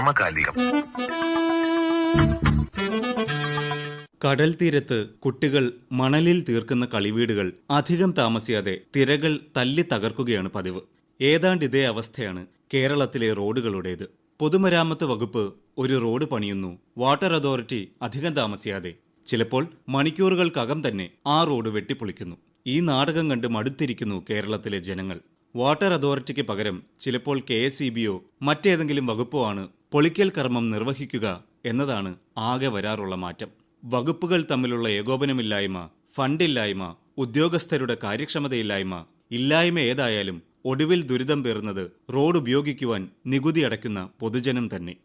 സമകാലികം. കടൽ തീരത്ത് കുട്ടികൾ മണലിൽ തീർക്കുന്ന കളിവീടുകൾ അധികം താമസിയാതെ തിരകൾ തല്ലി തകർക്കുകയാണ് പതിവ്. ഏതാണ്ട് ഇതേ അവസ്ഥയാണ് കേരളത്തിലെ റോഡുകളുടേത്. പൊതുമരാമത്ത് വകുപ്പ് ഒരു റോഡ് പണിയുന്നു, വാട്ടർ അതോറിറ്റി അധികം താമസിയാതെ, ചിലപ്പോൾ മണിക്കൂറുകൾക്കകം തന്നെ ആ റോഡ് വെട്ടിപ്പൊളിക്കുന്നു. ഈ നാടകം കണ്ട് മടുത്തിരിക്കുന്നു കേരളത്തിലെ ജനങ്ങൾ. വാട്ടർ അതോറിറ്റിക്ക് പകരം ചിലപ്പോൾ KSEBയോ മറ്റേതെങ്കിലും വകുപ്പോ ആണ് പൊളിക്കൽ കർമ്മം നിർവഹിക്കുക എന്നതാണ് ആകെ വരാറുള്ള മാറ്റം. വകുപ്പുകൾ തമ്മിലുള്ള ഏകോപനമില്ലായ്മ, ഫണ്ടില്ലായ്മ, ഉദ്യോഗസ്ഥരുടെ കാര്യക്ഷമതയില്ലായ്മ, ഇല്ലായ്മ ഏതായാലും ഒടുവിൽ ദുരിതം പേറുന്നത് റോഡ് ഉപയോഗിക്കുവാൻ നികുതി അടയ്ക്കുന്ന പൊതുജനം തന്നെ.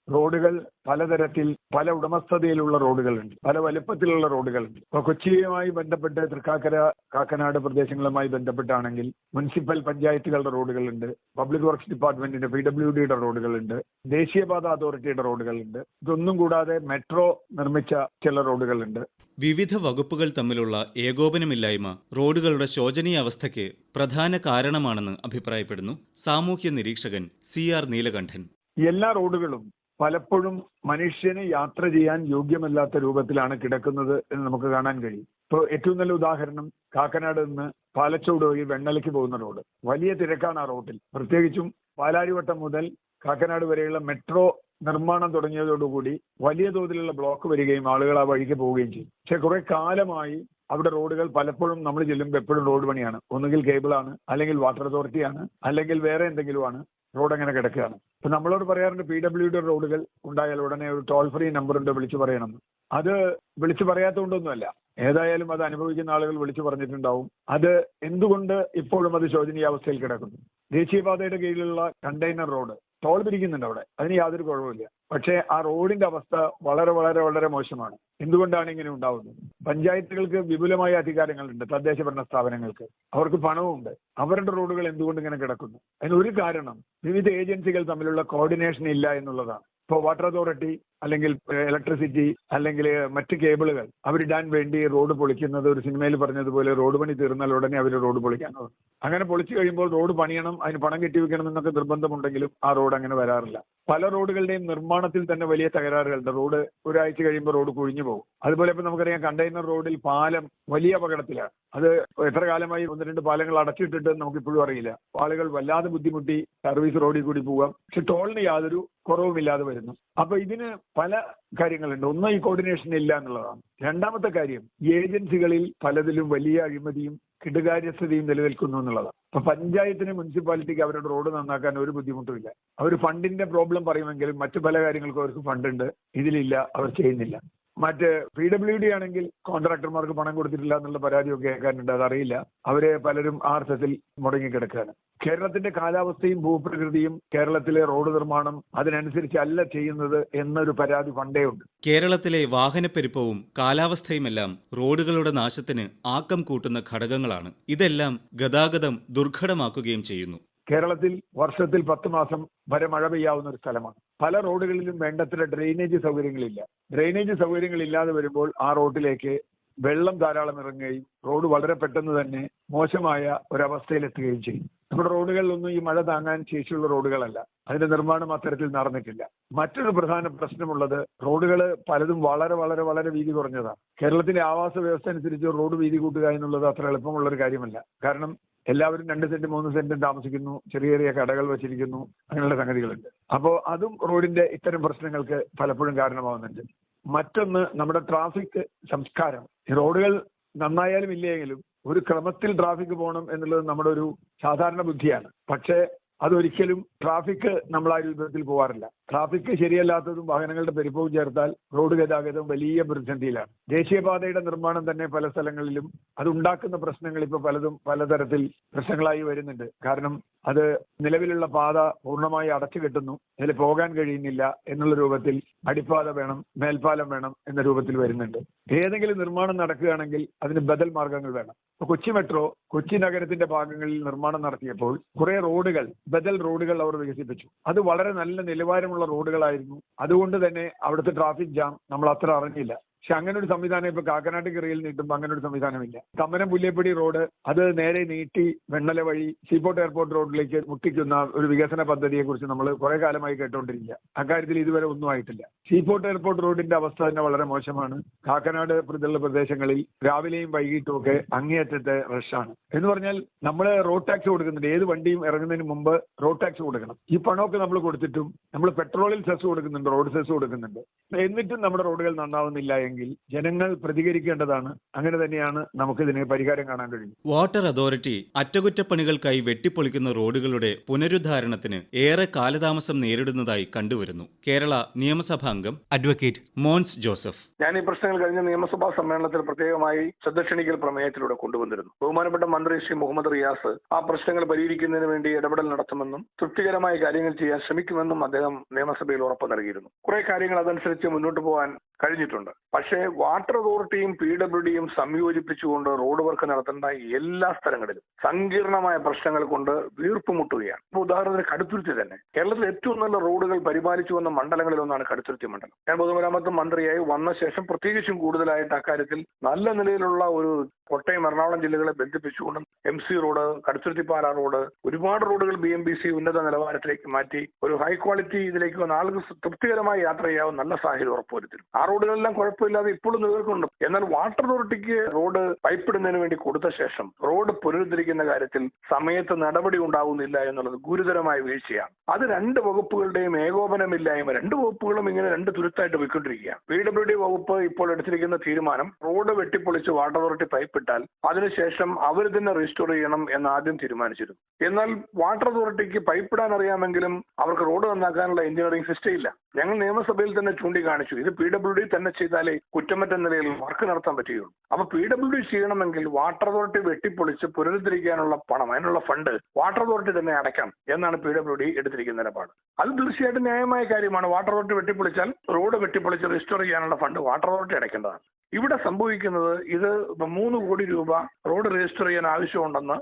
റോഡുകൾ പലതരത്തിൽ പല ഉടമസ്ഥതയിലുള്ള റോഡുകളുണ്ട്, പല വലുപ്പത്തിലുള്ള റോഡുകളുണ്ട്. ഇപ്പോൾ കൊച്ചിയുമായി ബന്ധപ്പെട്ട് തൃക്കാക്കര, കാക്കനാട് പ്രദേശങ്ങളുമായി ബന്ധപ്പെട്ടാണെങ്കിൽ മുനിസിപ്പൽ പഞ്ചായത്തുകളുടെ റോഡുകളുണ്ട്, പബ്ലിക് വർക്ക്സ് ഡിപ്പാർട്ട്മെന്റിന്റെ PWDയുടെ റോഡുകളുണ്ട്, ദേശീയപാത അതോറിറ്റിയുടെ റോഡുകളുണ്ട്. ഇതൊന്നും കൂടാതെ മെട്രോ നിർമ്മിച്ച ചില റോഡുകളുണ്ട്. വിവിധ വകുപ്പുകൾ തമ്മിലുള്ള ഏകോപനമില്ലായ്മ റോഡുകളുടെ ശോചനീയ അവസ്ഥയ്ക്ക് പ്രധാന കാരണമാണെന്ന് അഭിപ്രായപ്പെടുന്നു സാമൂഹ്യ നിരീക്ഷകൻ CR നീലകണ്ഠൻ. എല്ലാ റോഡുകളും പലപ്പോഴും മനുഷ്യന് യാത്ര ചെയ്യാൻ യോഗ്യമല്ലാത്ത രൂപത്തിലാണ് കിടക്കുന്നത് എന്ന് നമുക്ക് കാണാൻ കഴിയും. ഇപ്പോൾ ഏറ്റവും നല്ല ഉദാഹരണം കാക്കനാട് നിന്ന് പാലച്ചോട് വഴി വെണ്ണലയ്ക്ക് പോകുന്ന റോഡ്. വലിയ തിരക്കാണ് ആ റോഡിൽ. പ്രത്യേകിച്ചും പാലാരിവട്ടം മുതൽ കാക്കനാട് വരെയുള്ള മെട്രോ നിർമ്മാണം തുടങ്ങിയതോടുകൂടി വലിയ തോതിലുള്ള ബ്ലോക്ക് വരികയും ആളുകൾ ആ വഴിക്ക് പോവുകയും ചെയ്യും. പക്ഷെ കുറെ കാലമായി അവിടെ റോഡുകൾ പലപ്പോഴും നമ്മൾ ചെല്ലുമ്പോൾ എപ്പോഴും റോഡ് പണിയാണ്. ഒന്നുകിൽ കേബിളാണ്, അല്ലെങ്കിൽ വാട്ടർ അതോറിറ്റിയാണ്, അല്ലെങ്കിൽ വേറെ എന്തെങ്കിലുമാണ്. റോഡ് അങ്ങനെ കിടക്കുകയാണ്. ഇപ്പൊ നമ്മളോട് പറയാറുണ്ട് PWD റോഡുകൾ ഉണ്ടായാൽ ഉടനെ ഒരു ടോൾ ഫ്രീ നമ്പർ ഉണ്ട്, വിളിച്ചു പറയണമെന്ന്. അത് വിളിച്ചു പറയാത്തതുകൊണ്ടൊന്നുമല്ല, ഏതായാലും അത് അനുഭവിക്കുന്ന ആളുകൾ വിളിച്ചു പറഞ്ഞിട്ടുണ്ടാവും. അത് എന്തുകൊണ്ട് ഇപ്പോഴും അത് ശോചനീയാവസ്ഥയിൽ കിടക്കുന്നു? ദേശീയപാതയുടെ കീഴിലുള്ള കണ്ടെയ്നർ റോഡ് ടോൾ പിരിക്കുന്നുണ്ട് അവിടെ, അതിന് യാതൊരു കുഴപ്പമില്ല. പക്ഷേ ആ റോഡിന്റെ അവസ്ഥ വളരെ വളരെ വളരെ മോശമാണ്. എന്തുകൊണ്ടാണ് ഇങ്ങനെ ഉണ്ടാവുന്നത്? പഞ്ചായത്തുകൾക്ക് വിപുലമായ അധികാരങ്ങളുണ്ട്, തദ്ദേശ ഭരണ സ്ഥാപനങ്ങൾക്ക്, അവർക്ക് പണവുമുണ്ട്. അവരുടെ റോഡുകൾ എന്തുകൊണ്ട് ഇങ്ങനെ കിടക്കുന്നു? അതിനൊരു കാരണം വിവിധ ഏജൻസികൾ തമ്മിലുള്ള കോർഡിനേഷൻ ഇല്ല എന്നുള്ളതാണ്. ഇപ്പോൾ വാട്ടർ അതോറിറ്റി അല്ലെങ്കിൽ ഇലക്ട്രിസിറ്റി അല്ലെങ്കിൽ മറ്റ് കേബിളുകൾ അവരിടാൻ വേണ്ടി റോഡ് പൊളിക്കുന്നത്, ഒരു സിനിമയിൽ പറഞ്ഞതുപോലെ റോഡ് പണി തീർന്നാൽ ഉടനെ അവർ റോഡ് പൊളിക്കാനുള്ളത്. അങ്ങനെ പൊളിച്ചു കഴിയുമ്പോൾ റോഡ് പണിയണം, അതിന് പണം കെട്ടിവെക്കണം എന്നൊക്കെ നിർബന്ധമുണ്ടെങ്കിലും ആ റോഡ് അങ്ങനെ വരാറില്ല. പല റോഡുകളുടെയും നിർമ്മാണത്തിൽ തന്നെ വലിയ തകരാറുകളുണ്ട്. റോഡ് ഒരാഴ്ച കഴിയുമ്പോൾ റോഡ് കുഴിഞ്ഞു പോകും. അതുപോലെ ഇപ്പം നമുക്കറിയാം കണ്ടെയ്നർ റോഡിൽ പാലം വലിയ അപകടത്തിലാണ്. അത് എത്ര കാലമായി 1-2 പാലങ്ങൾ അടച്ചിട്ടിട്ട് നമുക്കിപ്പോഴും അറിയില്ല. ആളുകൾ വല്ലാതെ ബുദ്ധിമുട്ടി സർവീസ് റോഡിൽ കൂടി പോകാം, പക്ഷെ ടോളിന് യാതൊരു കുറവുമില്ലാതെ വരുന്നു. അപ്പൊ ഇതിന് പല കാര്യങ്ങളുണ്ട്. ഒന്ന്, ഈ കോർഡിനേഷൻ ഇല്ല എന്നുള്ളതാണ്. രണ്ടാമത്തെ കാര്യം, ഏജൻസികളിൽ പലതിലും വലിയ അഴിമതിയും കെടുകാര്യസ്ഥതയും നിലനിൽക്കുന്നു എന്നുള്ളതാണ്. ഇപ്പൊ പഞ്ചായത്തിന്, മുനിസിപ്പാലിറ്റിക്ക് അവരുടെ റോഡ് നന്നാക്കാൻ ഒരു ബുദ്ധിമുട്ടുമില്ല. അവർ ഫണ്ടിന്റെ പ്രോബ്ലം പറയുമെങ്കിലും മറ്റു പല കാര്യങ്ങൾക്കും അവർക്ക് ഫണ്ടുണ്ട്, ഇതിലില്ല, അവർ ചെയ്യുന്നില്ല. മറ്റ് PWD ആണെങ്കിൽ കോൺട്രാക്ടർമാർക്ക് പണം കൊടുത്തിട്ടില്ല എന്നുള്ള പരാതിയൊക്കെ കേൾക്കാനുണ്ട്, അതറിയില്ല. അവരെ പലരും ആ അർത്ഥത്തിൽ മുടങ്ങിക്കിടക്കുകയാണ്. കേരളത്തിന്റെ കാലാവസ്ഥയും ഭൂപ്രകൃതിയും കേരളത്തിലെ റോഡ് നിർമ്മാണം അതിനനുസരിച്ചല്ല ചെയ്യുന്നത് എന്നൊരു പരാതി പണ്ടേ ഉണ്ട്. കേരളത്തിലെ വാഹനപ്പെരുപ്പവും കാലാവസ്ഥയുമെല്ലാം റോഡുകളുടെ നാശത്തിന് ആക്കം കൂട്ടുന്ന ഘടകങ്ങളാണ്. ഇതെല്ലാം ഗതാഗതം ദുർഘടമാക്കുകയും ചെയ്യുന്നു. കേരളത്തിൽ വർഷത്തിൽ 10 മാസം വരെ മഴ പെയ്യാവുന്ന ഒരു സ്ഥലമാണ്. പല റോഡുകളിലും വേണ്ടത്ര ഡ്രെയിനേജ് സൗകര്യങ്ങളില്ല. ഡ്രെയിനേജ് സൗകര്യങ്ങളില്ലാതെ വരുമ്പോൾ ആ റോഡിലേക്ക് വെള്ളം ധാരാളം ഇറങ്ങുകയും റോഡ് വളരെ പെട്ടെന്ന് തന്നെ മോശമായ ഒരവസ്ഥയിലെത്തുകയും ചെയ്യും. നമ്മുടെ റോഡുകളിലൊന്നും ഈ മഴ താങ്ങാൻ ശേഷിയുള്ള റോഡുകളല്ല. അതിന്റെ നിർമ്മാണം അത്തരത്തിൽ നടന്നിട്ടില്ല. മറ്റൊരു പ്രധാന പ്രശ്നമുള്ളത്, റോഡുകൾ പലതും വളരെ വളരെ വളരെ വീതി കുറഞ്ഞതാണ്. കേരളത്തിലെ ആവാസ വ്യവസ്ഥ അനുസരിച്ച് റോഡ് വീതി കൂട്ടുക എന്നുള്ളത് അത്ര എളുപ്പമുള്ള ഒരു കാര്യമല്ല. കാരണം എല്ലാവരും 2 സെന്റും 3 സെന്റും താമസിക്കുന്നു, ചെറിയ ചെറിയ കടകൾ വച്ചിരിക്കുന്നു, അങ്ങനെയുള്ള സംഗതികളുണ്ട്. അപ്പോൾ അതും റോഡിന്റെ ഇത്തരം പ്രശ്നങ്ങൾക്ക് പലപ്പോഴും കാരണമാവുന്നുണ്ട്. മറ്റൊന്ന്, നമ്മുടെ ട്രാഫിക് സംസ്കാരം. റോഡുകൾ നന്നായാലും ഇല്ലെങ്കിലും ഒരു ക്രമത്തിൽ ട്രാഫിക് പോകണം എന്നുള്ളത് നമ്മുടെ ഒരു സാധാരണ ബുദ്ധിയാണ്. പക്ഷേ അതൊരിക്കലും ട്രാഫിക് നമ്മൾ ആ രൂപത്തിൽ പോകാറില്ല. ട്രാഫിക് ശരിയല്ലാത്തതും വാഹനങ്ങളുടെ പെരുപ്പവും ചേർത്താൽ റോഡ് ഗതാഗതം വലിയ പ്രതിസന്ധിയിലാണ്. ദേശീയപാതയുടെ നിർമ്മാണം തന്നെ പല സ്ഥലങ്ങളിലും അതുണ്ടാക്കുന്ന പ്രശ്നങ്ങൾ ഇപ്പോൾ പലതും പലതരത്തിൽ പ്രശ്നങ്ങളായി വരുന്നുണ്ട്. കാരണം അത് നിലവിലുള്ള പാത പൂർണ്ണമായി അടച്ചു കെട്ടുന്നു, അതിൽ പോകാൻ കഴിയുന്നില്ല എന്നുള്ള രൂപത്തിൽ അടിപ്പാത വേണം, മേൽപ്പാലം വേണം എന്ന രൂപത്തിൽ വരുന്നുണ്ട്. ഏതെങ്കിലും നിർമ്മാണം നടക്കുകയാണെങ്കിൽ അതിന് ബദൽ മാർഗങ്ങൾ വേണം. ഇപ്പൊ കൊച്ചി മെട്രോ കൊച്ചി നഗരത്തിന്റെ ഭാഗങ്ങളിൽ നിർമ്മാണം നടത്തിയപ്പോൾ കുറെ റോഡുകൾ, ബദൽ റോഡുകൾ അവർ വികസിപ്പിച്ചു. അത് വളരെ നല്ല നിലവാരമുള്ള റോഡുകളായിരുന്നു. അതുകൊണ്ട് തന്നെ അവിടുത്തെ ട്രാഫിക് ജാം നമ്മൾ അത്ര അറിഞ്ഞില്ല. പക്ഷെ അങ്ങനെ ഒരു സംവിധാനം ഇപ്പൊ കാക്കനാട്ട് കിറയിൽ നീട്ടുമ്പോൾ അങ്ങനെ ഒരു സംവിധാനമില്ല. തമ്മനം പുല്ലേപ്പടി റോഡ് അത് നേരെ നീട്ടി വെണ്ണല വഴി സീപോർട്ട് എയർപോർട്ട് റോഡിലേക്ക് മുട്ടിക്കുന്ന ഒരു വികസന പദ്ധതിയെ കുറിച്ച് നമ്മൾ കുറെ കാലമായി കേട്ടുകൊണ്ടിരിക്കുക. അക്കാര്യത്തിൽ ഇതുവരെ ഒന്നും ആയിട്ടില്ല. സീപോർട്ട് എയർപോർട്ട് റോഡിന്റെ അവസ്ഥ തന്നെ വളരെ മോശമാണ്. കാക്കനാട് പ്രതിയുള്ള പ്രദേശങ്ങളിൽ രാവിലെയും വൈകിട്ടും ഒക്കെ അങ്ങേയറ്റത്തെ റഷാണ്. എന്ന് പറഞ്ഞാൽ നമ്മൾ റോഡ് ടാക്സ് കൊടുക്കുന്നുണ്ട്. ഏത് വണ്ടിയും ഇറങ്ങുന്നതിന് മുമ്പ് റോഡ് ടാക്സ് കൊടുക്കണം. ഈ പണമൊക്കെ നമ്മൾ കൊടുത്തിട്ടും നമ്മൾ പെട്രോളിൽ സെസ് കൊടുക്കുന്നുണ്ട്, റോഡ് സെസ് കൊടുക്കുന്നുണ്ട്. എന്നിട്ടും നമ്മുടെ റോഡുകൾ നന്നാവുന്നില്ല എങ്കിൽ ജനങ്ങൾ പ്രതികരിക്കേണ്ടതാണ്. അങ്ങനെ തന്നെയാണ് നമുക്കിതിന് പരിഹാരം കാണാൻ കഴിയും. വാട്ടർ അതോറിറ്റി അറ്റകുറ്റപ്പണികൾക്കായി വെട്ടിപ്പൊളിക്കുന്ന റോഡുകളുടെ പുനരുദ്ധാരണത്തിന് ഏറെ കാലതാമസം നേരിടുന്നതായി കണ്ടുവരുന്നു. കേരള നിയമസഭാ അംഗം അഡ്വക്കേറ്റ് മോൻസ് ജോസഫ്. ഞാൻ ഈ പ്രശ്നങ്ങൾ കഴിഞ്ഞ നിയമസഭാ സമ്മേളനത്തിൽ പ്രത്യേകമായി ശ്രദ്ധ ക്ഷണിക്കൽ പ്രമേയത്തിലൂടെ കൊണ്ടുവന്നിരുന്നു. ബഹുമാനപ്പെട്ട മന്ത്രി ശ്രീ മുഹമ്മദ് റിയാസ് ആ പ്രശ്നങ്ങൾ പരിഹരിക്കുന്നതിന് വേണ്ടി ഇടപെടൽ നടത്തുമെന്നും തൃപ്തികരമായ കാര്യങ്ങൾ ചെയ്യാൻ ശ്രമിക്കുമെന്നും അദ്ദേഹം നിയമസഭയിൽ ഉറപ്പ് നൽകിയിരുന്നു. കുറെ കാര്യങ്ങൾ അതനുസരിച്ച് മുന്നോട്ട് പോകാൻ കഴിഞ്ഞിട്ടുണ്ട്. പക്ഷേ വാട്ടർ അതോറിറ്റിയും PWDയും സംയോജിപ്പിച്ചുകൊണ്ട് റോഡ് വർക്ക് നടത്തേണ്ട എല്ലാ സ്ഥലങ്ങളിലും സങ്കീർണമായ പ്രശ്നങ്ങൾ കൊണ്ട് വീർപ്പുമുട്ടുകയാണ്. ഇപ്പോൾ ഉദാഹരണത്തിന് കടുത്തുരുത്തി തന്നെ കേരളത്തിൽ ഏറ്റവും നല്ല റോഡുകൾ പരിപാലിച്ചു വന്ന മണ്ഡലങ്ങളിലൊന്നാണ് കടുത്തുരുത്തി മണ്ഡലം. ഞാൻ പൊതുമരാമത്ത് മന്ത്രിയായി വന്ന ശേഷം പ്രത്യേകിച്ചും കൂടുതലായിട്ട് അക്കാര്യത്തിൽ നല്ല നിലയിലുള്ള ഒരു കോട്ടയം എറണാകുളം ജില്ലകളെ ബന്ധിപ്പിച്ചുകൊണ്ടും MC റോഡ്, കടുത്തുരുത്തിപ്പാല റോഡ്, ഒരുപാട് റോഡുകൾ BMBC ഉന്നത നിലവാരത്തിലേക്ക് മാറ്റി ഒരു ഹൈ ക്വാളിറ്റി ഇതിലേക്ക് വന്ന ആളുകൾ തൃപ്തികരമായി യാത്ര ചെയ്യാവുന്ന നല്ല സാഹചര്യം ഉറപ്പുവരുത്തും. ആ റോഡുകളെല്ലാം കുഴപ്പമില്ലാതെ ഇപ്പോഴും നിലനിൽക്കുന്നുണ്ട്. എന്നാൽ വാട്ടർ അതോറിറ്റിക്ക് റോഡ് പൈപ്പിടുന്നതിന് വേണ്ടി കൊടുത്ത ശേഷം റോഡ് പുനരുദ്ധരിക്കുന്ന കാര്യത്തിൽ സമയത്ത് നടപടി ഉണ്ടാകുന്നില്ല എന്നുള്ളത് ഗുരുതരമായ വീഴ്ചയാണ്. അത് രണ്ട് വകുപ്പുകളുടെയും ഏകോപനമില്ലായ്മ. രണ്ട് വകുപ്പുകളും ഇങ്ങനെ രണ്ട് തുരുത്തായിട്ട് പോയിക്കൊണ്ടിരിക്കുകയാണ്. PWD വകുപ്പ് ഇപ്പോൾ എടുത്തിരിക്കുന്ന തീരുമാനം റോഡ് വെട്ടിപ്പൊളിച്ച് വാട്ടർ അതോറിറ്റി പൈപ്പിട്ടാൽ അതിനുശേഷം അവർ തന്നെ റീസ്റ്റോർ ചെയ്യണം എന്ന് ആദ്യം തീരുമാനിച്ചിരുന്നു. എന്നാൽ വാട്ടർ അതോറിറ്റിക്ക് പൈപ്പിടാൻ അറിയാമെങ്കിലും അവർക്ക് റോഡ് നന്നാക്കാനുള്ള എഞ്ചിനീയറിംഗ് സിസ്റ്റം ഇല്ല. ഞങ്ങൾ നിയമസഭയിൽ തന്നെ ചൂണ്ടിക്കാണിച്ചു, ഇത് PWD തന്നെ ചെയ്താലേ കുറ്റമറ്റ നിലയിൽ വർക്ക് നടത്താൻ പറ്റുകയുള്ളൂ. അപ്പൊ PWD ചെയ്യണമെങ്കിൽ വാട്ടർ അതോറിറ്റി വെട്ടിപ്പൊളിച്ച് പുനരുദ്ധരിക്കാനുള്ള പണം, അതിനുള്ള ഫണ്ട് വാട്ടർ അതോറിറ്റി തന്നെ അടയ്ക്കണം എന്നാണ് PWD എടുത്തിരിക്കുന്ന നിലപാട്. അത് തീർച്ചയായിട്ടും ന്യായമായ കാര്യമാണ്. വാട്ടർ അതോറിറ്റി വെട്ടിപ്പൊളിച്ചാൽ റോഡ് വെട്ടിപ്പൊളിച്ച് റിസ്റ്റോർ ചെയ്യാനുള്ള ഫണ്ട് വാട്ടർ അതോറിറ്റി അടയ്ക്കേണ്ടതാണ്. ഇവിടെ സംഭവിക്കുന്നത് ഇത് 3 കോടി രൂപ റോഡ് രജിസ്റ്റർ ചെയ്യാൻ ആവശ്യമുണ്ടെന്ന്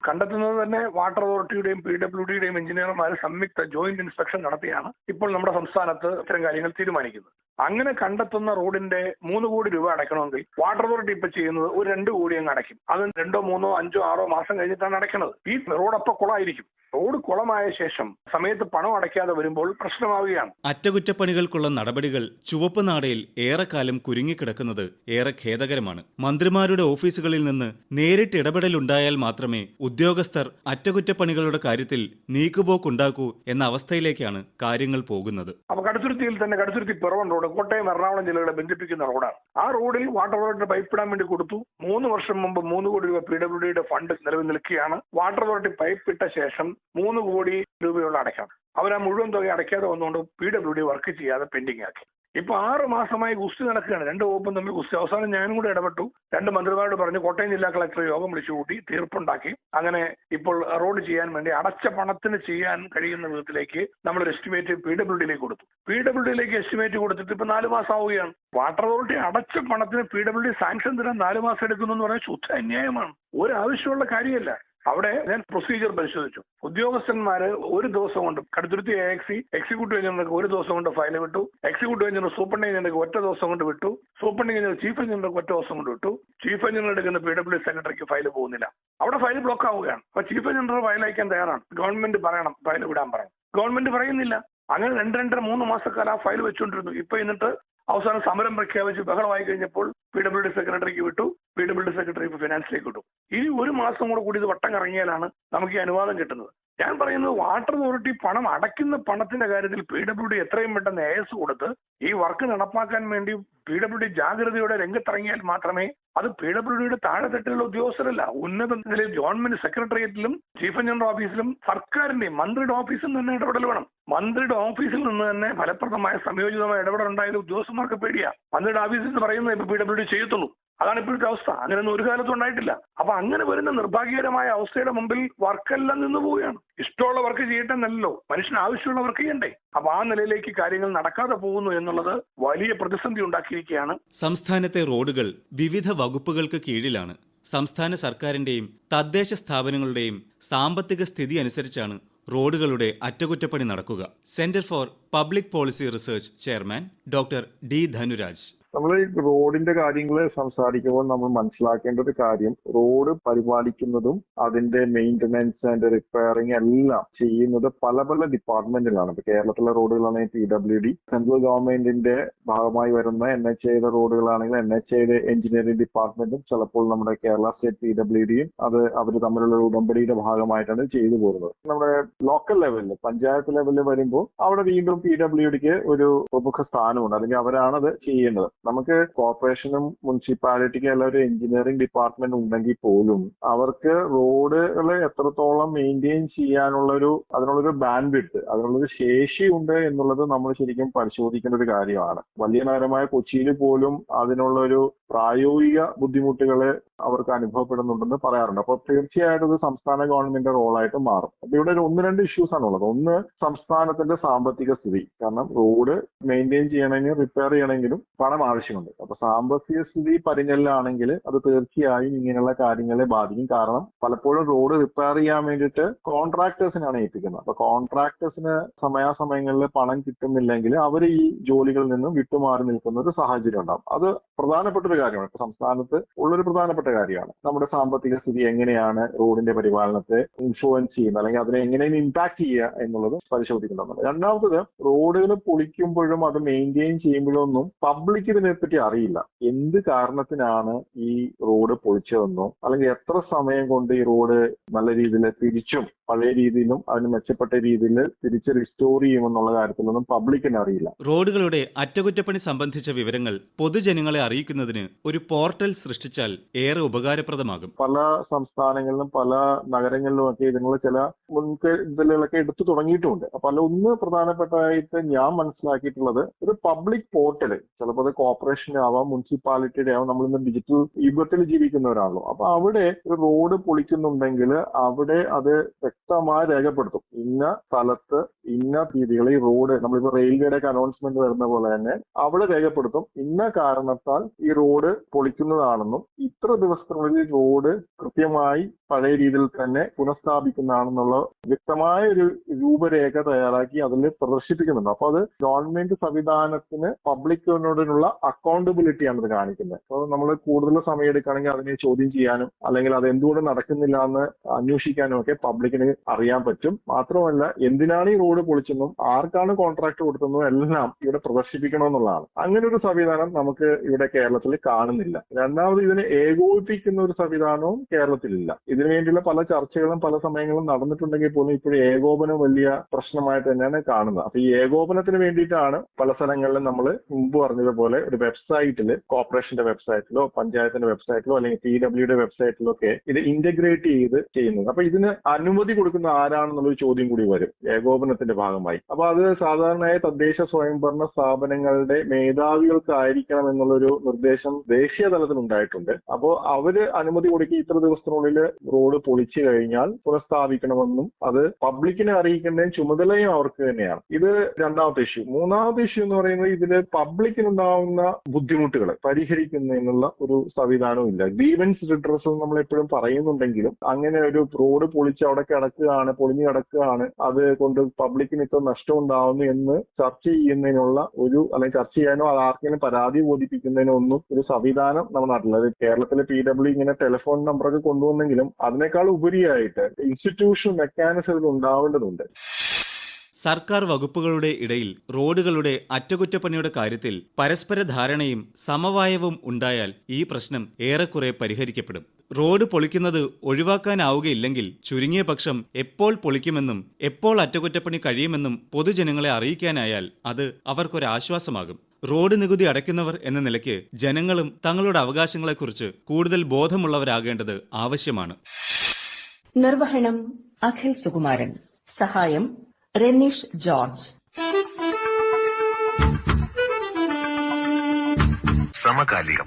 കണ്ടെത്തുന്നത് തന്നെ വാട്ടർ അതോറിറ്റിയുടെയും PWDയുടെയും എഞ്ചിനീയർമാർ സംയുക്ത ജോയിന്റ് ഇൻസ്പെക്ഷൻ നടത്തിയാണ് ഇപ്പോൾ നമ്മുടെ സംസ്ഥാനത്ത് ഇത്തരം കാര്യങ്ങൾ തീരുമാനിക്കുന്നത്. അങ്ങനെ കണ്ടെത്തുന്ന റോഡിന്റെ 3 കോടി രൂപ അടയ്ക്കണമെങ്കിൽ വാട്ടർ അതോറിറ്റി ഇപ്പൊ ചെയ്യുന്നത് ഒരു 2 കോടി അങ്ങ് അടയ്ക്കും. അത് 2, 3, 5, 6 മാസം കഴിഞ്ഞിട്ടാണ് അടയ്ക്കുന്നത്. ഈ റോഡ് അപ്പൊ കുളമായിരിക്കും. റോഡ് കുളമായ ശേഷം സമയത്ത് പണം അടയ്ക്കാതെ വരുമ്പോൾ പ്രശ്നമാവുകയാണ്. അറ്റകുറ്റപ്പണികൾക്കുള്ള നടപടികൾ ചുവപ്പ് നാടയിൽ ഏറെക്കാലം കുരുങ്ങിക്കിടക്കുന്നത് ഏറെ ഖേദകരമാണ്. മന്ത്രിമാരുടെ ഓഫീസുകളിൽ നിന്ന് നേരിട്ട് ഇടപെടലുണ്ടായാൽ മാത്രമേ ഉദ്യോഗസ്ഥർ അറ്റകുറ്റപ്പണികളുടെ കാര്യത്തിൽ നീക്കുപോക്കുണ്ടാക്കൂ എന്ന അവസ്ഥയിലേക്കാണ് കാര്യങ്ങൾ പോകുന്നത്. അപ്പൊ കടുത്തുരുത്തിയിൽ തന്നെ കടുത്തുരുത്തി പിറവൻ റോഡ് കോട്ടയം എറണാകുളം ജില്ലകളെ ബന്ധിപ്പിക്കുന്ന റോഡാണ്. ആ റോഡിൽ വാട്ടർ അതോറിറ്റി പൈപ്പിടാൻ വേണ്ടി കൊടുത്തു. 3 വർഷം മുമ്പ് 3 കോടി രൂപ PWDയുടെ ഫണ്ട് നിലവിൽ നിൽക്കുകയാണ്. വാട്ടർ അതോറിറ്റി പൈപ്പിട്ട ശേഷം 3 കോടി രൂപയുള്ള അടയ്ക്കണം. അവർ ആ മുഴുവൻ തുക അടയ്ക്കാതെ വന്നുകൊണ്ട് PWD വർക്ക് ചെയ്യാതെ പെൻഡിംഗ് ആക്കി. ഇപ്പൊ 6 മാസമായി ഗുസ്തി നടക്കുകയാണ്. 2 വകുപ്പും തമ്മിൽ ഗുസ്തി. അവസാനം ഞാനും കൂടെ ഇടപെട്ടു. 2 മന്ത്രിമാരോട് പറഞ്ഞു കോട്ടയം ജില്ലാ കളക്ടർ യോഗം വിളിച്ചു കൂട്ടി തീർപ്പുണ്ടാക്കി. അങ്ങനെ ഇപ്പോൾ റോഡ് ചെയ്യാൻ വേണ്ടി അടച്ച പണത്തിന് ചെയ്യാൻ കഴിയുന്ന വിധത്തിലേക്ക് നമ്മളൊരു എസ്റ്റിമേറ്റ് PWDയിലേക്ക് കൊടുത്തു. PWDയിലേക്ക് എസ്റ്റിമേറ്റ് കൊടുത്തിട്ട് ഇപ്പൊ 4 മാസം ആവുകയാണ്. വാട്ടർ അതോറിറ്റി അടച്ച പണത്തിന് PWD സാങ്ഷൻ തരാൻ 4 മാസം എടുക്കുന്നു എന്ന് പറഞ്ഞാൽ ശുദ്ധ അന്യായമാണ്. ഒരു ആവശ്യമുള്ള കാര്യമല്ല. അവിടെ ഞാൻ പ്രൊസീജിയർ പരിശോധിച്ചു. ഉദ്യോഗസ്ഥന്മാര് ഒരു ദിവസം കൊണ്ട് കടുത്തുരുത്തി AXE എക്സിക്യൂട്ടീവ് എഞ്ചിനീയർക്ക് 1 ദിവസം കൊണ്ട് ഫയൽ വിട്ടു. എക്സിക്യൂട്ടീവ് എഞ്ചിനീയർ സൂപ്രണ്ടിംഗ് എഞ്ചിനീയർക്ക് 1 ദിവസം കൊണ്ട് വിട്ടു. സൂപ്രണ്ടിംഗ് എഞ്ചിനീയർ ചീഫ് എഞ്ചിനീയർക്ക് 1 ദിവസം കൊണ്ട് വിട്ടു. ചീഫ് എഞ്ചിനീയർ എടുക്കുന്ന PWD സെക്രട്ടറിക്ക് ഫയൽ പോകുന്നില്ല. അവിടെ ഫയൽ ബ്ലോക്ക് ആവുകയാണ്. അപ്പൊ ചീഫ് എഞ്ചിനീയർ ഫയൽ അയക്കാൻ തയ്യാറാണ്. ഗവൺമെന്റ് പറയണം ഫയൽ വിടാൻ പറയണം. ഗവൺമെന്റ് പറയുന്നില്ല. അങ്ങനെ 2-3 മാസക്കാലം ആ ഫയൽ വെച്ചുകൊണ്ടിരുന്നു. ഇപ്പൊ എന്നിട്ട് അവസാനം സമരം പ്രഖ്യാപിച്ച് ബഹളമായി കഴിഞ്ഞപ്പോൾ PWD സെക്രട്ടറിക്ക് വിട്ടു. PWD സെക്രട്ടറി ഇപ്പൊ ഫിനാൻസിലേക്ക് വിട്ടു. ഇനി 1 മാസം കൂടി ഇത് വട്ടം കറങ്ങിയാലാണ് നമുക്ക് ഈ അനുവാദം കിട്ടുന്നത്. ഞാൻ പറയുന്നത് വാട്ടർ അതോറിറ്റി പണം അടയ്ക്കുന്ന പണത്തിന്റെ കാര്യത്തിൽ PWD എത്രയും പെട്ടെന്ന് AS കൊടുത്ത് ഈ വർക്ക് നടപ്പാക്കാൻ വേണ്ടി PWD ജാഗ്രതയോടെ രംഗത്തിറങ്ങിയാൽ മാത്രമേ അത് PWDയുടെ താഴെത്തട്ടിലുള്ള ഉദ്യോഗസ്ഥരല്ല, ഉന്നത നിലയിൽ ഗവൺമെന്റ് സെക്രട്ടേറിയറ്റിലും ചീഫ് എഞ്ചിനീയർ ഓഫീസിലും സർക്കാരിന്റെയും മന്ത്രിയുടെ ഓഫീസിൽ തന്നെ ഇടപെടൽ വേണം. മന്ത്രിയുടെ ഓഫീസിൽ നിന്ന് തന്നെ ഫലപ്രദമായ സംയോജിതമായ ഇടപെടൽ ഉണ്ടായാലും ഉദ്യോഗസ്ഥന്മാർക്ക് പേടിയാ. മന്ത്രിയുടെ ഓഫീസിൽ നിന്ന് പറയുന്നത് ഇപ്പൊ PWD ചെയ്യത്തുള്ളൂ. അതാണ് ഇപ്പോഴത്തെ അവസ്ഥ. അങ്ങനെയൊന്നും ഒരു കാലത്തും ഉണ്ടായിട്ടില്ല. അപ്പൊ അങ്ങനെ വരുന്ന നിർഭാഗ്യകരമായ അവസ്ഥയുടെ മുമ്പിൽ വർക്കെല്ലാം നിന്ന് പോവുകയാണ്. ഇഷ്ടമുള്ള വർക്ക് ചെയ്യട്ടെ എന്നല്ലോ, മനുഷ്യന് ആവശ്യമുള്ള വർക്ക് ചെയ്യണ്ടേ. അപ്പൊ ആ നിലയിലേക്ക് കാര്യങ്ങൾ നടക്കാതെ പോകുന്നു എന്നുള്ളത് വലിയ പ്രതിസന്ധി ഉണ്ടാക്കിയിരിക്കുകയാണ്. സംസ്ഥാനത്തെ റോഡുകൾ വിവിധ വകുപ്പുകൾക്ക് കീഴിലാണ്. സംസ്ഥാന സർക്കാരിന്റെയും തദ്ദേശ സ്ഥാപനങ്ങളുടെയും സാമ്പത്തിക സ്ഥിതി അനുസരിച്ചാണ് റോഡുകളുടെ അറ്റകുറ്റപ്പണി നടക്കുക. Centre for public policy research chairman doctor D. Dhanuraj. നമ്മൾ ഈ റോഡിന്റെ കാര്യങ്ങൾ സംസാരിക്കുമ്പോൾ നമ്മൾ മനസ്സിലാക്കേണ്ട ഒരു കാര്യം, റോഡ് പരിപാലിക്കുന്നതും അതിന്റെ മെയിന്റനൻസ് ആൻഡ് റിപ്പയറിംഗ് എല്ലാം ചെയ്യുന്നത് പല പല ഡിപ്പാർട്ട്മെന്റിലാണ്. ഇപ്പൊ കേരളത്തിലെ റോഡുകളാണെങ്കിൽ PWD, സെൻട്രൽ ഗവൺമെന്റിന്റെ ഭാഗമായി വരുന്ന NHAയുടെ റോഡുകളാണെങ്കിൽ NHAയുടെ എഞ്ചിനീയറിംഗ് ഡിപ്പാർട്ട്മെന്റും ചിലപ്പോൾ നമ്മുടെ കേരള സ്റ്റേറ്റ് PWDയും അത് അവർ തമ്മിലുള്ള ഉടമ്പടിയുടെ ഭാഗമായിട്ടാണ് ചെയ്തു പോകുന്നത്. നമ്മുടെ ലോക്കൽ ലെവലിൽ പഞ്ചായത്ത് ലെവലിൽ വരുമ്പോൾ അവിടെ വീണ്ടും PWDക്ക് ഒരു പ്രമുഖ സ്ഥാനമുണ്ട്, അല്ലെങ്കിൽ അവരാണത് ചെയ്യേണ്ടത്. നമുക്ക് കോർപ്പറേഷനും മുനിസിപ്പാലിറ്റിക്കും എല്ലാം ഒരു എഞ്ചിനീയറിംഗ് ഡിപ്പാർട്ട്മെന്റ് ഉണ്ടെങ്കിൽ പോലും അവർക്ക് റോഡുകൾ എത്രത്തോളം മെയിൻറ്റെയിൻ ചെയ്യാനുള്ളൊരു അതിനുള്ളൊരു ബാൻഡ്വിഡ്ത്ത്, അതിനുള്ളൊരു ശേഷി ഉണ്ട് എന്നുള്ളത് നമ്മൾ ശരിക്കും പരിശോധിക്കേണ്ട ഒരു കാര്യമാണ്. വലിയ നഗരമായ കൊച്ചിയിൽ പോലും അതിനുള്ളൊരു പ്രായോഗിക ബുദ്ധിമുട്ടുകൾ അവർക്ക് അനുഭവപ്പെടുന്നുണ്ടെന്ന് പറയാറുണ്ട്. അപ്പോൾ തീർച്ചയായിട്ടും ഇത് സംസ്ഥാന ഗവൺമെന്റിന്റെ റോളായിട്ട് മാറും. അപ്പൊ ഇവിടെ ഒരു 1-2 ഇഷ്യൂസ് ആണുള്ളത്. ഒന്ന്, സംസ്ഥാനത്തിന്റെ സാമ്പത്തിക സ്ഥിതി. കാരണം റോഡ് മെയിൻറ്റെയിൻ ചെയ്യണമെങ്കിൽ റിപ്പയർ ചെയ്യണമെങ്കിലും പണം ആവശ്യമുണ്ട്. അപ്പൊ സാമ്പത്തിക സ്ഥിതി പരിങ്ങലിലാണെങ്കിൽ അത് തീർച്ചയായും ഇങ്ങനെയുള്ള കാര്യങ്ങളെ ബാധിക്കും. കാരണം പലപ്പോഴും റോഡ് റിപ്പയർ ചെയ്യാൻ വേണ്ടിയിട്ട് കോൺട്രാക്ടേഴ്സിനാണ് ഏൽപ്പിക്കുന്നത്. അപ്പൊ കോൺട്രാക്ടേഴ്സിന് സമയാസമയങ്ങളിൽ പണം കിട്ടുന്നില്ലെങ്കിൽ അവർ ഈ ജോലികളിൽ നിന്നും വിട്ടുമാറി നിൽക്കുന്ന ഒരു സാഹചര്യം ഉണ്ടാകും. അത് പ്രധാനപ്പെട്ട ഒരു കാര്യമാണ്. ഇപ്പൊ സംസ്ഥാനത്ത് ഉള്ളൊരു പ്രധാനപ്പെട്ട കാര്യമാണ് നമ്മുടെ സാമ്പത്തിക സ്ഥിതി എങ്ങനെയാണ് റോഡിന്റെ പരിപാലനത്തെ ഇൻഫ്ലുവൻസ് ചെയ്യുന്നത്, അല്ലെങ്കിൽ അതിനെ എങ്ങനെയാണ് ഇമ്പാക്ട് ചെയ്യുക എന്നുള്ളത് പരിശോധിക്കുന്നുണ്ട്. രണ്ടാമത്തത്, റോഡുകൾ പൊളിക്കുമ്പോഴും അത് മെയിൻറ്റെയിൻ ചെയ്യുമ്പോഴും ഒന്നും പബ്ലിക് ഇതിനെപ്പറ്റി അറിയില്ല. എന്ത് കാരണത്തിനാണ് ഈ റോഡ് പൊളിച്ചതെന്നോ അല്ലെങ്കിൽ എത്ര സമയം കൊണ്ട് ഈ റോഡ് നല്ല രീതിയിൽ തിരിച്ചും പഴയ രീതിയിലും അതിന് മെച്ചപ്പെട്ട രീതിയിൽ തിരിച്ച് റിസ്റ്റോർ ചെയ്യുമെന്നുള്ള കാര്യത്തിലൊന്നും പബ്ലിക്കിന് അറിയില്ല. റോഡുകളുടെ അറ്റകുറ്റപ്പണി സംബന്ധിച്ച വിവരങ്ങൾ പൊതുജനങ്ങളെ അറിയിക്കുന്നതിന് ഒരു പോർട്ടൽ സൃഷ്ടിച്ചാൽ ഏറെ ഉപകാരപ്രദമാകും. പല സംസ്ഥാനങ്ങളിലും പല നഗരങ്ങളിലുമൊക്കെ ഇതിനുള്ള ചില മുൻകരുതലുകളൊക്കെ എടുത്തു തുടങ്ങിയിട്ടുമുണ്ട്. അപ്പൊ ഒന്ന് പ്രധാനപ്പെട്ടതായിട്ട് ഞാൻ മനസ്സിലാക്കിയിട്ടുള്ളത് ഒരു പബ്ലിക് പോർട്ടൽ, ചിലപ്പോൾ അത് കോർപ്പറേഷന്റെ ആവാം, മുനിസിപ്പാലിറ്റിയുടെ ആവാം. നമ്മളിന്ന് ഡിജിറ്റൽ യുഗത്തിൽ ജീവിക്കുന്നവരാണല്ലോ. അപ്പൊ അവിടെ ഒരു റോഡ് പൊളിക്കുന്നുണ്ടെങ്കിൽ അവിടെ അത് വ്യക്തമായി രേഖപ്പെടുത്തും. ഇന്ന സ്ഥലത്ത് ഇന്ന രീതികൾ ഈ റോഡ്, നമ്മളിപ്പോ റെയിൽവേയുടെ അനൗൺസ്മെന്റ് വരുന്ന പോലെ തന്നെ അവിടെ രേഖപ്പെടുത്തും ഇന്ന കാരണത്താൽ ഈ റോഡ് പൊളിക്കുന്നതാണെന്നും ഇത്ര ദിവസത്തിനുള്ളിൽ റോഡ് കൃത്യമായി പഴയ രീതിയിൽ തന്നെ പുനഃസ്ഥാപിക്കുന്നതാണെന്നുള്ള വ്യക്തമായ ഒരു രൂപരേഖ തയ്യാറാക്കി അതിൽ പ്രദർശിപ്പിക്കുന്നുണ്ട്. അപ്പൊ അത് ഗവൺമെന്റ് സംവിധാനത്തിന് പബ്ലിക്കിനോടുള്ള അക്കൗണ്ടബിലിറ്റിയാണ് ഇത് കാണിക്കുന്നത്. അപ്പോൾ നമ്മൾ കൂടുതൽ സമയം എടുക്കുകയാണെങ്കിൽ അതിനെ ചോദ്യം ചെയ്യാനും അല്ലെങ്കിൽ അത് എന്തുകൊണ്ട് നടക്കുന്നില്ല എന്ന് അന്വേഷിക്കാനും ഒക്കെ പബ്ലിക്കിന് അറിയാൻ പറ്റും. മാത്രമല്ല, എന്തിനാണ് ഈ റോഡ് പൊളിച്ചെന്നും ആർക്കാണ് കോൺട്രാക്ട് കൊടുത്തതെന്നും എല്ലാം ഇവിടെ പ്രദർശിപ്പിക്കണമെന്നുള്ളതാണ്. അങ്ങനെ ഒരു സംവിധാനം നമുക്ക് ഇവിടെ കേരളത്തിൽ കാണുന്നില്ല. രണ്ടാമത്, ഇതിനെ ഏകോപിപ്പിക്കുന്ന ഒരു സംവിധാനവും കേരളത്തിലില്ല. ഇതിനുവേണ്ടിയുള്ള പല ചർച്ചകളും പല സമയങ്ങളും നടന്നിട്ടുണ്ടെങ്കിൽ പോലും ഇപ്പോഴും ഏകോപനം വലിയ പ്രശ്നമായിട്ട് തന്നെയാണ് കാണുന്നത്. അപ്പൊ ഈ ഏകോപനത്തിന് വേണ്ടിയിട്ടാണ് പല സ്ഥലങ്ങളിലും നമ്മൾ മുമ്പ് പറഞ്ഞതുപോലെ ഒരു വെബ്സൈറ്റിൽ, കോർപ്പറേഷന്റെ വെബ്സൈറ്റിലോ പഞ്ചായത്തിന്റെ വെബ്സൈറ്റിലോ അല്ലെങ്കിൽ PWDയുടെ വെബ്സൈറ്റിലോ ഒക്കെ ഇത് ഇന്റഗ്രേറ്റ് ചെയ്ത് ചെയ്യുന്നത്. അപ്പൊ ഇതിന് അനുമതി കൊടുക്കുന്ന ആരാണെന്നുള്ളൊരു ചോദ്യം കൂടി വരും ഏകോപനത്തിന്റെ ഭാഗമായി. അപ്പൊ അത് സാധാരണയായി തദ്ദേശ സ്വയംഭരണ സ്ഥാപനങ്ങളുടെ മേധാവികൾക്കായിരിക്കണം എന്നുള്ളൊരു നിർദ്ദേശം ദേശീയ തലത്തിൽ ഉണ്ടായിട്ടുണ്ട്. അപ്പോൾ അവര് അനുമതി കൊടുക്കി ഇത്ര ദിവസത്തിനുള്ളിൽ റോഡ് പൊളിച്ചു കഴിഞ്ഞാൽ പുനഃസ്ഥാപിക്കണമെന്നും അത് പബ്ലിക്കിനെ അറിയിക്കേണ്ടതും ചുമതലയും അവർക്ക് തന്നെയാണ്. ഇത് രണ്ടാമത്തെ ഇഷ്യൂ. മൂന്നാമത്തെ ഇഷ്യൂ എന്ന് പറയുന്നത് ഇതില് പബ്ലിക്കിനുണ്ടാവുന്ന ബുദ്ധിമുട്ടുകൾ പരിഹരിക്കുന്നതിനുള്ള ഒരു സംവിധാനവും ഇല്ല. ഗ്രീവൻസ് റിഡ്രസൽ നമ്മൾ എപ്പോഴും പറയുന്നുണ്ടെങ്കിലും അങ്ങനെ ഒരു റോഡ് പൊളിച്ച് അവിടെ കിടക്കുകയാണ്, പൊളിഞ്ഞു കിടക്കുകയാണ്, അത് കൊണ്ട് പബ്ലിക്കിന് ഇത്ര നഷ്ടം ഉണ്ടാവുന്നു എന്ന് ചർച്ച ചെയ്യുന്നതിനുള്ള ഒരു, അല്ലെങ്കിൽ ചർച്ച ചെയ്യാനോ അത് ആർക്കെങ്കിലും പരാതി ബോധിപ്പിക്കുന്നതിനോ ഒന്നും ഒരു സംവിധാനം നമ്മുടെ നാട്ടിൽ, കേരളത്തിലെ PW ഇങ്ങനെ ടെലിഫോൺ നമ്പറൊക്കെ കൊണ്ടുവന്നെങ്കിലും അതിനേക്കാൾ ഉപരിയായിട്ട് ഇൻസ്റ്റിറ്റ്യൂഷൻ മെക്കാനിസം ഉണ്ടാവേണ്ടതുണ്ട്. സർക്കാർ വകുപ്പുകളുടെ ഇടയിൽ റോഡുകളുടെ അറ്റകുറ്റപ്പണിയുടെ കാര്യത്തിൽ പരസ്പര ധാരണയും സമവായവും ഉണ്ടായാൽ ഈ പ്രശ്നം ഏറെക്കുറെ പരിഹരിക്കപ്പെടും. റോഡ് പൊളിക്കുന്നത് ഒഴിവാക്കാനാവുകയില്ലെങ്കിൽ ചുരുങ്ങിയ പക്ഷം എപ്പോൾ പൊളിക്കുമെന്നും എപ്പോൾ അറ്റകുറ്റപ്പണി കഴിയുമെന്നും പൊതുജനങ്ങളെ അറിയിക്കാനായാൽ അത് അവർക്കൊരാശ്വാസമാകും. റോഡ് നികുതി അടയ്ക്കുന്നവർ എന്ന നിലയ്ക്ക് ജനങ്ങളും തങ്ങളുടെ അവകാശങ്ങളെക്കുറിച്ച് കൂടുതൽ ബോധമുള്ളവരാകേണ്ടത് ആവശ്യമാണ്. നിർവഹണം അഖിൽ സുകുമാരൻ. സഹായം റെനീഷ് ജോർജ്. സമകാലികം.